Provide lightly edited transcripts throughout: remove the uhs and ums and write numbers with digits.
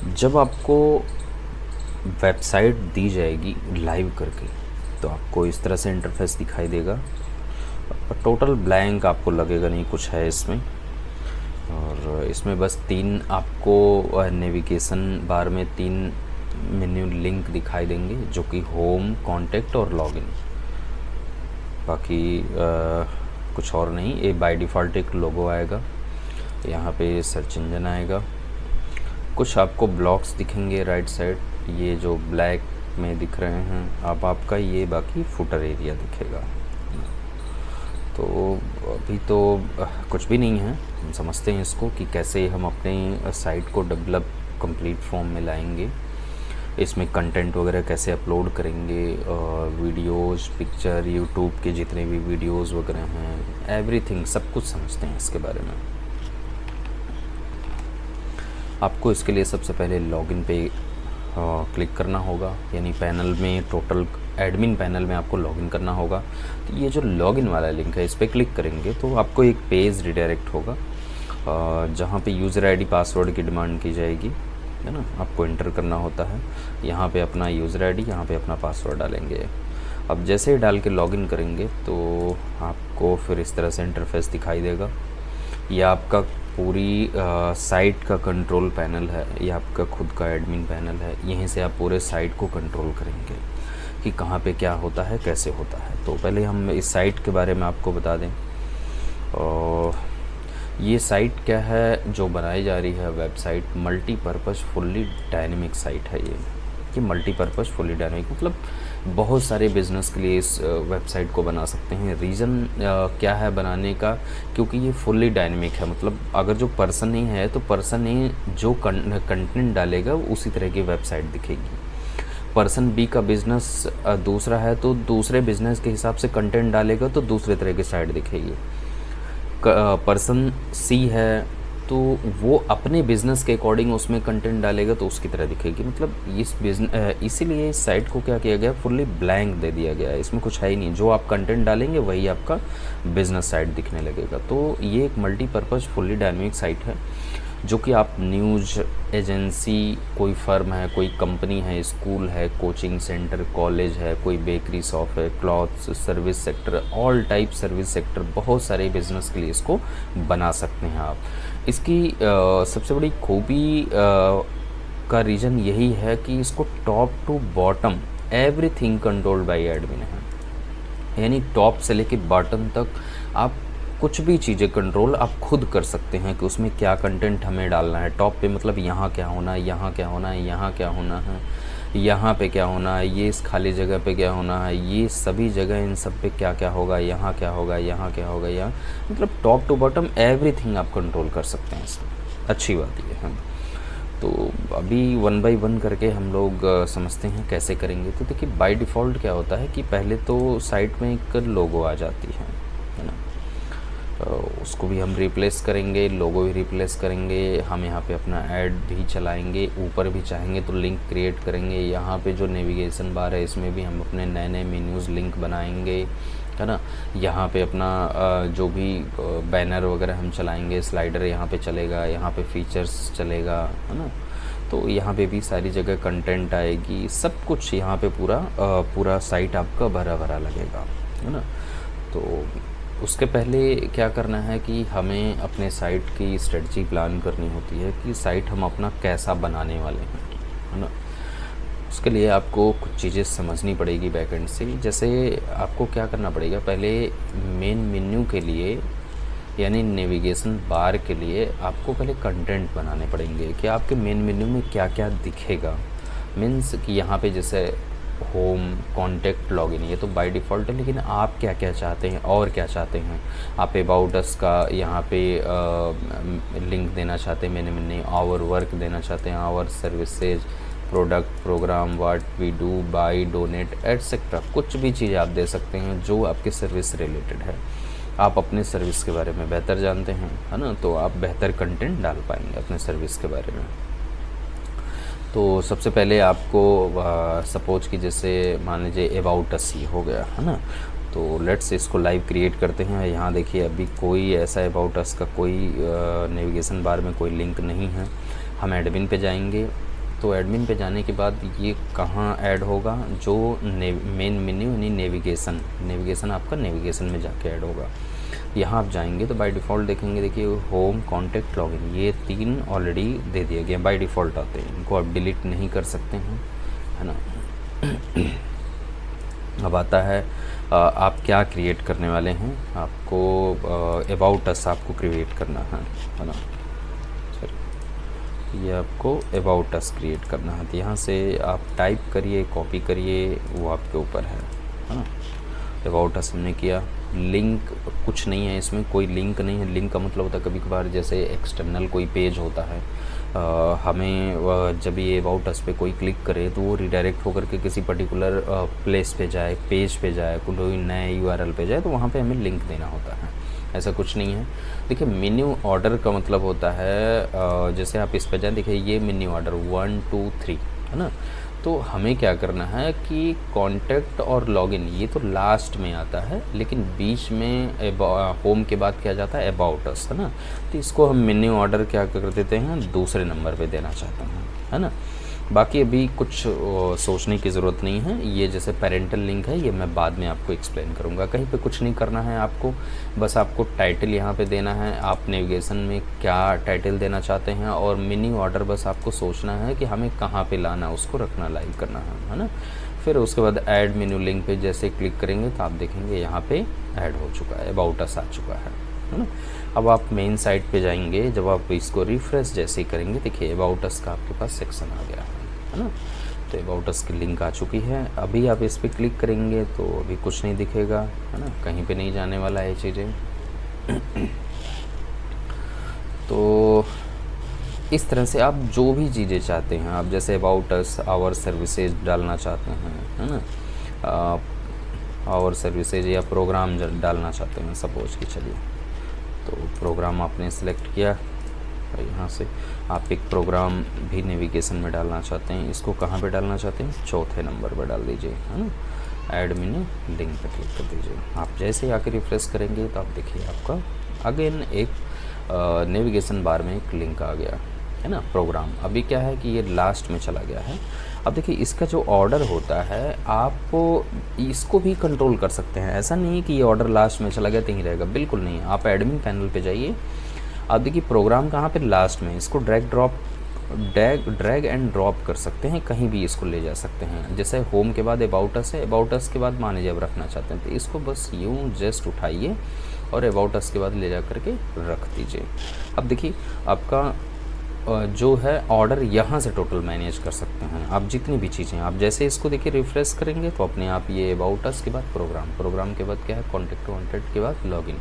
जब आपको वेबसाइट दी जाएगी लाइव करके तो आपको इस तरह से इंटरफेस दिखाई देगा। टोटल ब्लैंक आपको लगेगा नहीं कुछ है इसमें। और इसमें बस 3 आपको नेविगेशन बार में 3 मेन्यू लिंक दिखाई देंगे, जो कि होम, कॉन्टैक्ट और लॉगिन। बाकी कुछ और नहीं। ये बाय डिफ़ॉल्ट एक लोगो आएगा, यहाँ पे सर्च इंजन आएगा, कुछ आपको ब्लॉक्स दिखेंगे राइट साइड, ये जो ब्लैक में दिख रहे हैं अब आपका ये, बाकी फुटर एरिया दिखेगा। तो अभी तो कुछ भी नहीं है, हम समझते हैं इसको कि कैसे हम अपने साइट को डेवलप कंप्लीट फॉर्म में लाएंगे, इसमें कंटेंट वगैरह कैसे अपलोड करेंगे, वीडियोस, पिक्चर, यूट्यूब के जितने भी वीडियोस वगैरह हैं, एवरीथिंग सब कुछ समझते हैं इसके बारे में। आपको इसके लिए सबसे पहले लॉगिन पे क्लिक करना होगा, यानी पैनल में टोटल एडमिन पैनल में आपको लॉगिन करना होगा। तो ये जो लॉगिन वाला लिंक है इस पर क्लिक करेंगे तो आपको एक पेज रिडायरेक्ट होगा जहाँ पे यूज़र आईडी पासवर्ड की डिमांड की जाएगी, है ना। आपको इंटर करना होता है, यहाँ पे अपना यूज़र आईडी, यहाँ पे अपना पासवर्ड डालेंगे। अब जैसे ही डाल के लॉगिन करेंगे तो आपको फिर इस तरह से इंटरफेस दिखाई देगा। ये आपका पूरी साइट का कंट्रोल पैनल है, ये आपका खुद का एडमिन पैनल है। यहीं से आप पूरे साइट को कंट्रोल करेंगे कि कहाँ पे क्या होता है, कैसे होता है। तो पहले हम इस साइट के बारे में आपको बता दें। और ये साइट क्या है जो बनाई जा रही है, website multipurpose fully dynamic site है ये। कि मल्टीपर्पज़ फुल्ली डायनेमिक मतलब बहुत सारे बिज़नेस के लिए इस वेबसाइट को बना सकते हैं। रीज़न क्या है बनाने का, क्योंकि ये फुल्ली डायनेमिक है। मतलब अगर जो पर्सन ही है तो पर्सन ही जो कंटेंट डालेगा उसी तरह की वेबसाइट दिखेगी। पर्सन बी का बिज़नेस दूसरा है तो दूसरे बिज़नेस के हिसाब से कंटेंट डालेगा तो दूसरे तरह की साइट दिखेगी। पर्सन सी है तो वो अपने बिज़नेस के अकॉर्डिंग उसमें कंटेंट डालेगा तो उसकी तरह दिखेगी। मतलब इस बिजनेस इसीलिए इस साइट को क्या किया गया, फुल्ली ब्लैंक दे दिया गया है। इसमें कुछ है ही नहीं, जो आप कंटेंट डालेंगे वही आपका बिज़नेस साइट दिखने लगेगा। तो ये एक मल्टीपर्पज़ फुल्ली डायनेमिक साइट है जो कि आप न्यूज़ एजेंसी, कोई फर्म है, कोई कंपनी है, स्कूल है, कोचिंग सेंटर, कॉलेज है, कोई बेकरी शॉप है, clothes, service sector, all type service sector, बहुत सारे बिज़नेस के लिए इसको बना सकते हैं आप। इसकी सबसे बड़ी खूबी का रीज़न यही है कि इसको top to bottom everything controlled by admin है। यानी टॉप से लेके बॉटम तक आप कुछ भी चीज़ें कंट्रोल आप खुद कर सकते हैं कि उसमें क्या कंटेंट हमें डालना है। टॉप पे मतलब यहाँ क्या होना है, यहाँ क्या होना है, यहाँ क्या होना है, यहाँ पे क्या होना है, ये इस खाली जगह पे क्या होना है, ये सभी जगह इन सब पे क्या क्या होगा, यहाँ क्या होगा, यहाँ क्या होगा, यहाँ मतलब टॉप टू बॉटम एवरीथिंग आप कंट्रोल कर सकते हैं इसमें। अच्छी बात ये है। तो अभी 1 बाय 1 करके हम लोग समझते हैं कैसे करेंगे। तो देखिए बाय डिफ़ॉल्ट क्या होता है कि पहले तो साइट में एक लोगो आ जाती है ना। उसको भी हम रिप्लेस करेंगे, लोगो भी रिप्लेस करेंगे। हम यहाँ पे अपना ऐड भी चलाएंगे, ऊपर भी चाहेंगे तो लिंक क्रिएट करेंगे। यहाँ पे जो नेविगेशन बार है इसमें भी हम अपने नए नए मेन्यूज़ लिंक बनाएंगे, है ना। यहाँ पे अपना जो भी बैनर वगैरह हम चलाएंगे, स्लाइडर यहाँ पे चलेगा, यहाँ पे फीचर्स चलेगा, है ना। तो यहाँ पे भी सारी जगह कंटेंट आएगी, सब कुछ यहाँ पे पूरा साइट आपका भरा भरा लगेगा, है ना। तो उसके पहले क्या करना है कि हमें अपने साइट की स्ट्रेटजी प्लान करनी होती है कि साइट हम अपना कैसा बनाने वाले हैं, है ना। उसके लिए आपको कुछ चीज़ें समझनी पड़ेगी बैकएंड से। जैसे आपको क्या करना पड़ेगा, पहले मेन मेन्यू के लिए यानी नेविगेशन बार के लिए आपको पहले कंटेंट बनाने पड़ेंगे कि आपके मेन मेन्यू में क्या क्या दिखेगा। मीन्स कि यहाँ पे जैसे होम, कॉन्टैक्ट, लॉगिन, ये तो बाय डिफ़ॉल्ट है, लेकिन आप क्या क्या चाहते हैं और क्या चाहते हैं। आप अबाउट अस का यहाँ पे लिंक देना चाहते हैं, मैंने आवर वर्क देना चाहते हैं, our services, product, program, what we do, buy, donate, etcetera. कुछ भी चीज़ आप दे सकते हैं जो आपके सर्विस से रिलेटेड है। आप अपने सर्विस के बारे में बेहतर जानते हैं, है ना, तो आप बेहतर कंटेंट डाल पाएंगे अपने सर्विस के बारे में। तो सबसे पहले आपको सपोज कि जैसे मान लीजिए अबाउट अस ही हो गया, है ना। तो लेट्स इसको लाइव क्रिएट करते हैं। यहाँ देखिए अभी कोई ऐसा अबाउट अस का कोई नेविगेशन बार में कोई लिंक नहीं है। हम एडमिन पे जाएंगे, तो एडमिन पे जाने के बाद ये कहाँ ऐड होगा, जो मेन मेन्यू यानी नेविगेशन आपका नेविगेशन में जाके ऐड होगा। यहाँ आप जाएंगे तो बाय डिफ़ॉल्ट देखेंगे, देखिए होम, कॉन्टैक्ट, लॉगिन, ये 3 ऑलरेडी दे दिए गए, बाय डिफ़ॉल्ट आते हैं, इनको आप डिलीट नहीं कर सकते हैं, है ना। अब आता है आप क्या क्रिएट करने वाले हैं, आपको अबाउट अस आपको क्रिएट करना है ना। ये आपको अबाउट अस क्रिएट करना है, तो यहाँ से आप टाइप करिए, कॉपी करिए, वो आपके ऊपर है ना। अबाउट अस हमने किया, लिंक कुछ नहीं है इसमें, कोई लिंक नहीं है। लिंक का मतलब होता है कभी कभार जैसे एक्सटर्नल कोई पेज होता है, हमें जब ये अबाउट अस पे कोई क्लिक करे तो वो रिडायरेक्ट होकर के किसी पर्टिकुलर प्लेस पे जाए, पेज पे जाए, कोई नए URL पे जाए, तो वहाँ पे हमें लिंक देना होता है। ऐसा कुछ नहीं है। देखिए मेन्यू ऑर्डर का मतलब होता है जैसे आप इस पे जाए, देखिए ये मेन्यू ऑर्डर 1 2 3 है ना। तो हमें क्या करना है कि कॉन्टैक्ट और लॉगिन ये तो लास्ट में आता है, लेकिन बीच में होम के बाद क्या जाता है, अबाउट अस, है ना। तो इसको हम मेन्यू ऑर्डर क्या कर देते हैं, दूसरे नंबर पे देना चाहते हैं, है ना। बाकी अभी कुछ सोचने की ज़रूरत नहीं है। ये जैसे पेरेंटल लिंक है, ये मैं बाद में आपको एक्सप्लेन करूँगा। कहीं पे कुछ नहीं करना है आपको, बस आपको टाइटल यहाँ पे देना है, आप नेविगेशन में क्या टाइटल देना चाहते हैं, और मेन्यू ऑर्डर बस आपको सोचना है कि हमें कहाँ पे लाना, उसको रखना, लाइव करना है ना। फिर उसके बाद ऐड मेन्यू लिंक पे जैसे क्लिक करेंगे तो आप देखेंगे यहाँ पे ऐड हो चुका है, अबाउट अस आ चुका है ना। अब आप मेन साइट पे जाएंगे, जब आप इसको रिफ्रेश जैसे ही करेंगे, देखिए अबाउट अस का आपके पास सेक्शन आ गया है ना। तो अबाउट अस की लिंक आ चुकी है। अभी आप इस पर क्लिक करेंगे तो अभी कुछ नहीं दिखेगा, है ना, कहीं पे नहीं जाने वाला है चीज़ें। तो इस तरह से आप जो भी चीज़ें चाहते हैं, आप जैसे अबाउट अस आवर सर्विसेज डालना चाहते हैं, है ना, आवर सर्विसेज या प्रोग्राम डालना चाहते हैं सपोज कि, चलिए तो प्रोग्राम आपने सेलेक्ट किया और यहाँ से आप एक प्रोग्राम भी नेविगेशन में डालना चाहते हैं, इसको कहाँ पे डालना चाहते हैं, चौथे नंबर पर डाल दीजिए, है ना। ऐड मेन्यू लिंक पर क्लिक कर दीजिए। आप जैसे ही आके रिफ्रेश करेंगे तो आप देखिए आपका अगेन एक नेविगेशन बार में एक लिंक आ गया, है ना, प्रोग्राम। अभी क्या है कि ये लास्ट में चला गया है। अब देखिए इसका जो ऑर्डर होता है, आप इसको भी कंट्रोल कर सकते हैं। ऐसा नहीं है कि ये ऑर्डर लास्ट में चला गया तो ही रहेगा, बिल्कुल नहीं। आप एडमिन पैनल पे जाइए, आप देखिए प्रोग्राम कहाँ पे, लास्ट में। इसको ड्रैग एंड ड्रॉप कर सकते हैं, कहीं भी इसको ले जा सकते हैं। जैसे होम के बाद अबाउट अस है, अबाउट अस के बाद मान लीजिए अब रखना चाहते हैं, तो इसको बस यूँ जस्ट उठाइए और अबाउट अस के बाद ले जा करके रख दीजिए। अब देखिए आपका जो है ऑर्डर यहाँ से टोटल मैनेज कर सकते हैं आप, जितनी भी चीज़ें। आप जैसे इसको देखिए रिफ्रेश करेंगे तो अपने आप ये अबाउट अस के बाद प्रोग्राम के बाद क्या है, कॉन्टैक्ट के बाद लॉगिन।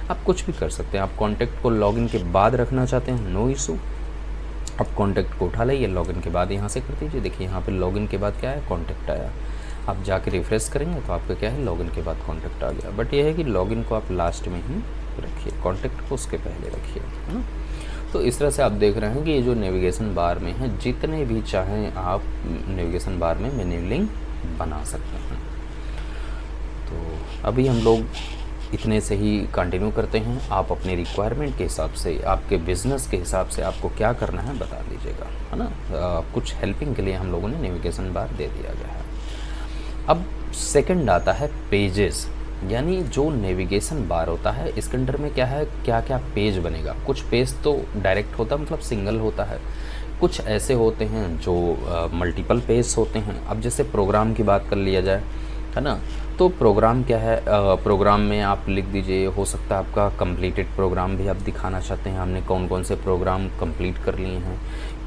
आप कुछ भी कर सकते हैं। आप कॉन्टैक्ट को लॉगिन के बाद रखना चाहते हैं, नो इशू, आप कॉन्टैक्ट को उठा लाइए, लॉगिन के बाद यहाँ से कर दीजिए। देखिए यहाँ पर लॉगिन के बाद क्या है, कॉन्टैक्ट आया। आप जाके रिफ्रेश करेंगे तो आपका क्या है, लॉगिन के बाद कॉन्टैक्ट आ गया। बट ये है कि लॉगिन को आप लास्ट में ही रखिए, कॉन्टैक्ट को उसके पहले रखिए, है ना। तो इस तरह से आप देख रहे हैं कि ये जो नेविगेशन बार में है, जितने भी चाहें आप नेविगेशन बार में मेन्यू लिंक बना सकते हैं। तो अभी हम लोग इतने से ही कंटिन्यू करते हैं। आप अपने रिक्वायरमेंट के हिसाब से, आपके बिज़नेस के हिसाब से आपको क्या करना है बता दीजिएगा, है ना। कुछ हेल्पिंग के लिए हम लोगों ने नेविगेशन बार दे दिया गया है। अब सेकंड आता है पेजेस, यानी जो नेविगेशन बार होता है इसके अंदर में क्या है, क्या क्या पेज बनेगा। कुछ पेज तो डायरेक्ट होता है, मतलब सिंगल होता है। कुछ ऐसे होते हैं जो मल्टीपल पेज होते हैं। अब जैसे प्रोग्राम की बात कर लिया जाए, है ना, तो प्रोग्राम क्या है, प्रोग्राम में आप लिख दीजिए, हो सकता है आपका कंप्लीटेड प्रोग्राम भी आप दिखाना चाहते हैं, हमने कौन कौन से प्रोग्राम कंप्लीट कर लिए हैं,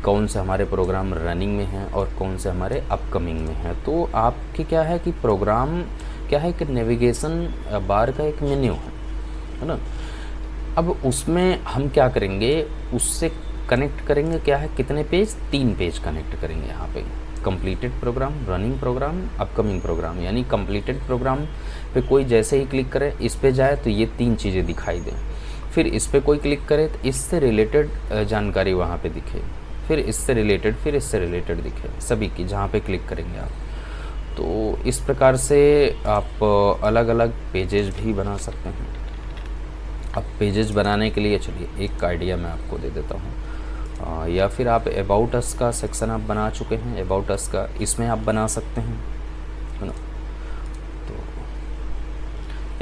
कौन से हमारे प्रोग्राम रनिंग में हैं और कौन से हमारे अपकमिंग में हैं। तो आपकी क्या है कि प्रोग्राम क्या है कि नेविगेशन बार का एक मेन्यू है ना। अब उसमें हम क्या करेंगे, उससे कनेक्ट करेंगे, क्या है, कितने पेज, 3 पेज कनेक्ट करेंगे यहाँ पे। Completed program, running program, upcoming program. यानी कंप्लीटेड प्रोग्राम पे कोई जैसे ही क्लिक करे, इस पे जाए तो ये 3 चीज़ें दिखाई दें। फिर इस पे कोई क्लिक करे तो इससे रिलेटेड जानकारी वहाँ पे दिखे, फिर इससे रिलेटेड, फिर इससे रिलेटेड दिखे, सभी की जहाँ पे क्लिक करेंगे आप। तो इस प्रकार से आप अलग अलग पेजेस भी बना सकते हैं। अब पेजेस बनाने के लिए चलिए एक आइडिया मैं आपको दे देता हूँ। या फिर आप अबाउट अस का सेक्शन आप बना चुके हैं, अबाउट अस का इसमें आप बना सकते हैं, है ना। तो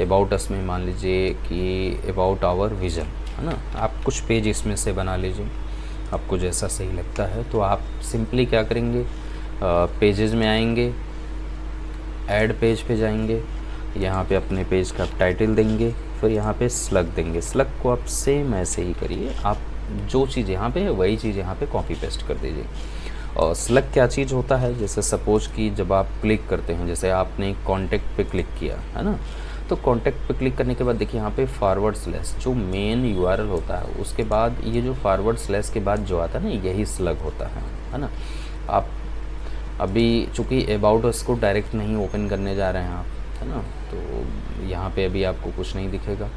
अबाउट अस में मान लीजिए कि अबाउट आवर विज़न, है ना। आप कुछ पेज इसमें से बना लीजिए, आपको जैसा सही लगता है। तो आप सिंपली क्या करेंगे, पेजेस में आएंगे, ऐड पेज पे जाएंगे, यहाँ पे अपने पेज का टाइटल देंगे, फिर यहाँ पे स्लग देंगे। स्लग को आप सेम ऐसे ही करिए, आप जो चीज़ यहाँ पे है वही चीज़ यहाँ पे कॉपी पेस्ट कर दीजिए। और स्लग क्या चीज़ होता है, जैसे सपोज कि जब आप क्लिक करते हैं, जैसे आपने कॉन्टैक्ट पे क्लिक किया, है ना, तो कॉन्टैक्ट पे क्लिक करने के बाद देखिए यहाँ पे फॉरवर्ड स्लैश जो मेन यूआरएल होता है, उसके बाद ये जो फॉरवर्ड स्लैश के बाद जो आता है ना, यही स्लग होता है ना। आप अभी चूँकि अबाउट अस को डायरेक्ट नहीं ओपन करने जा रहे हैं आप, है ना, तो यहाँ पे अभी आपको कुछ नहीं दिखेगा,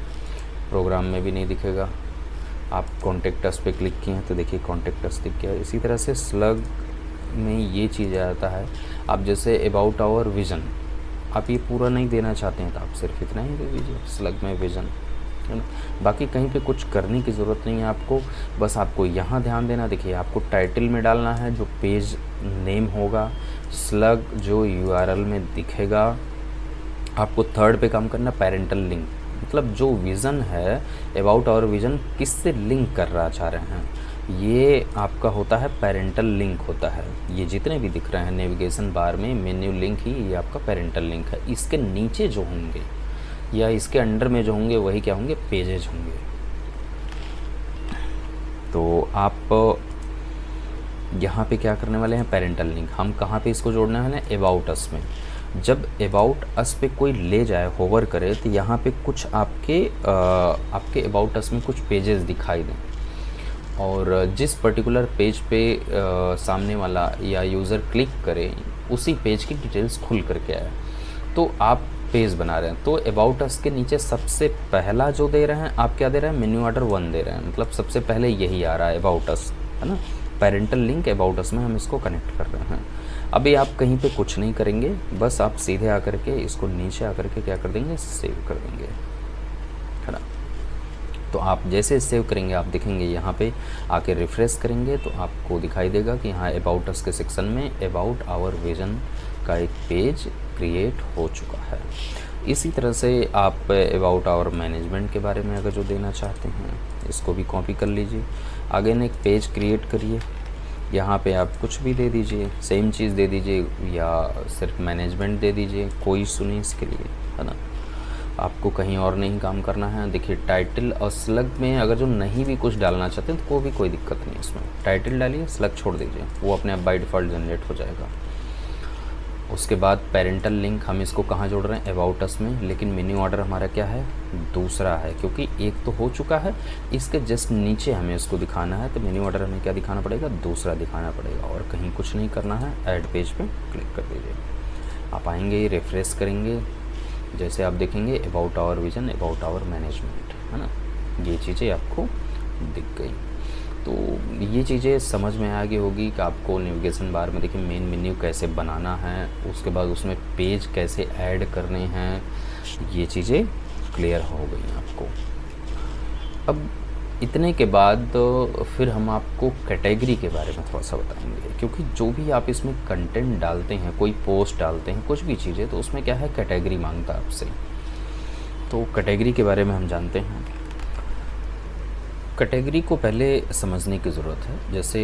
प्रोग्राम में भी नहीं दिखेगा। आप कॉन्टैक्ट अस पे क्लिक किए हैं तो देखिए कॉन्टैक्ट अस दिख गया। इसी तरह से स्लग में ये चीज़ आता है। आप जैसे अबाउट आवर विज़न, आप ये पूरा नहीं देना चाहते हैं तो आप सिर्फ इतना ही दे दीजिए, स्लग में विज़न, है ना। बाकी कहीं पे कुछ करने की ज़रूरत नहीं है आपको, बस आपको यहाँ ध्यान देना। देखिए आपको टाइटल में डालना है जो पेज नेम होगा, स्लग जो यूआरएल में दिखेगा। आपको थर्ड पे काम करना, पेरेंटल लिंक, मतलब जो विज़न है अबाउट आवर विज़न किससे लिंक करना चाह रहे हैं, ये आपका होता है पेरेंटल लिंक होता है। ये जितने भी दिख रहे हैं नेविगेशन बार में मेन्यू लिंक ही ये आपका पेरेंटल लिंक है। इसके नीचे जो होंगे या इसके अंडर में जो होंगे वही क्या होंगे, पेजेज होंगे। तो आप यहाँ पे क्या करने वाले हैं, पेरेंटल लिंक हम कहाँ पे इसको जोड़ना है ना, अबाउट अस में। जब अबाउट अस पे कोई ले जाए, होवर करे, तो यहाँ पे कुछ आपके अबाउट अस में कुछ पेजेस दिखाई दें, और जिस पर्टिकुलर पेज पे सामने वाला या यूज़र क्लिक करे उसी पेज की डिटेल्स खुल करके आए। तो आप पेज बना रहे हैं, तो अबाउट अस के नीचे सबसे पहला जो दे रहे हैं आप क्या दे रहे हैं, मेन्यू ऑर्डर 1 दे रहे हैं, मतलब सबसे पहले यही आ रहा है अबाउट अस, है ना। पेरेंटल लिंक अबाउट अस में हम इसको कनेक्ट कर रहे हैं। अभी आप कहीं पे कुछ नहीं करेंगे, बस आप सीधे आकर के इसको नीचे आकर के क्या कर देंगे, सेव कर देंगे, है ना। तो आप जैसे सेव करेंगे आप देखेंगे यहाँ पे आके रिफ़्रेश करेंगे तो आपको दिखाई देगा कि यहाँ अबाउट अस के सेक्शन में अबाउट आवर विज़न का एक पेज क्रिएट हो चुका है। इसी तरह से आप अबाउट आवर मैनेजमेंट के बारे में अगर जो देना चाहते हैं इसको भी कॉपी कर लीजिए। अगेन एक पेज क्रिएट करिए, यहाँ पे आप कुछ भी दे दीजिए, सेम चीज़ दे दीजिए या सिर्फ मैनेजमेंट दे दीजिए, कोई इशू नहीं इसके लिए, है ना। आपको कहीं और नहीं काम करना है। देखिए टाइटल और स्लग में अगर जो नहीं भी कुछ डालना चाहते हैं तो कोई भी कोई दिक्कत नहीं है इसमें, टाइटल डालिए, स्लग छोड़ दीजिए, वो अपने आप बाय डिफ़ॉल्ट जनरेट हो जाएगा। उसके बाद पेरेंटल लिंक हम इसको कहाँ जोड़ रहे हैं, अबाउट अस में, लेकिन मेन्यू ऑर्डर हमारा क्या है, दूसरा है, क्योंकि एक तो हो चुका है, इसके जस्ट नीचे हमें इसको दिखाना है, तो मेन्यू ऑर्डर हमें क्या दिखाना पड़ेगा, दूसरा दिखाना पड़ेगा, और कहीं कुछ नहीं करना है। ऐड पेज पे क्लिक कर दीजिए, आप आएंगे रिफ़्रेश करेंगे, जैसे आप देखेंगे about our vision, about our management, है ना, ये चीज़ें आपको दिख गई। तो ये चीज़ें समझ में आ गई होगी कि आपको नेविगेशन बार में देखिए मेन मेन्यू कैसे बनाना है, उसके बाद उसमें पेज कैसे ऐड करने हैं, ये चीज़ें क्लियर हो गई आपको। अब इतने के बाद फिर हम आपको कैटेगरी के बारे में थोड़ा सा बताएंगे, क्योंकि जो भी आप इसमें कंटेंट डालते हैं, कोई पोस्ट डालते हैं, कुछ भी चीज़ें, तो उसमें क्या है, कैटेगरी मांगता है आपसे। तो कैटेगरी के बारे में हम जानते हैं। कैटेगरी को पहले समझने की ज़रूरत है। जैसे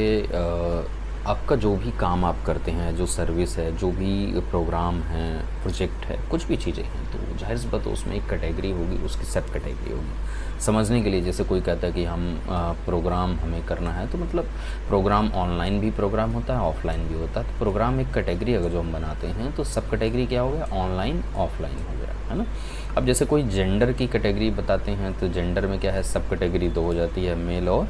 आपका जो भी काम आप करते हैं, जो सर्विस है, जो भी प्रोग्राम है, प्रोजेक्ट है, कुछ भी चीज़ें हैं, तो जाहिर सी बात है उसमें एक कैटेगरी होगी, उसकी सब कैटेगरी होगी। समझने के लिए जैसे कोई कहता है कि हम प्रोग्राम हमें करना है, तो मतलब प्रोग्राम ऑनलाइन भी प्रोग्राम होता है, ऑफलाइन भी होता है। तो प्रोग्राम एक कैटेगरी अगर जो हम बनाते हैं तो सब कैटेगरी क्या हो गया, ऑनलाइन ऑफलाइन हो गया, है ना। अब जैसे कोई जेंडर की कैटेगरी बताते हैं तो जेंडर में क्या है, सब कैटेगरी 2 हो जाती है, मेल और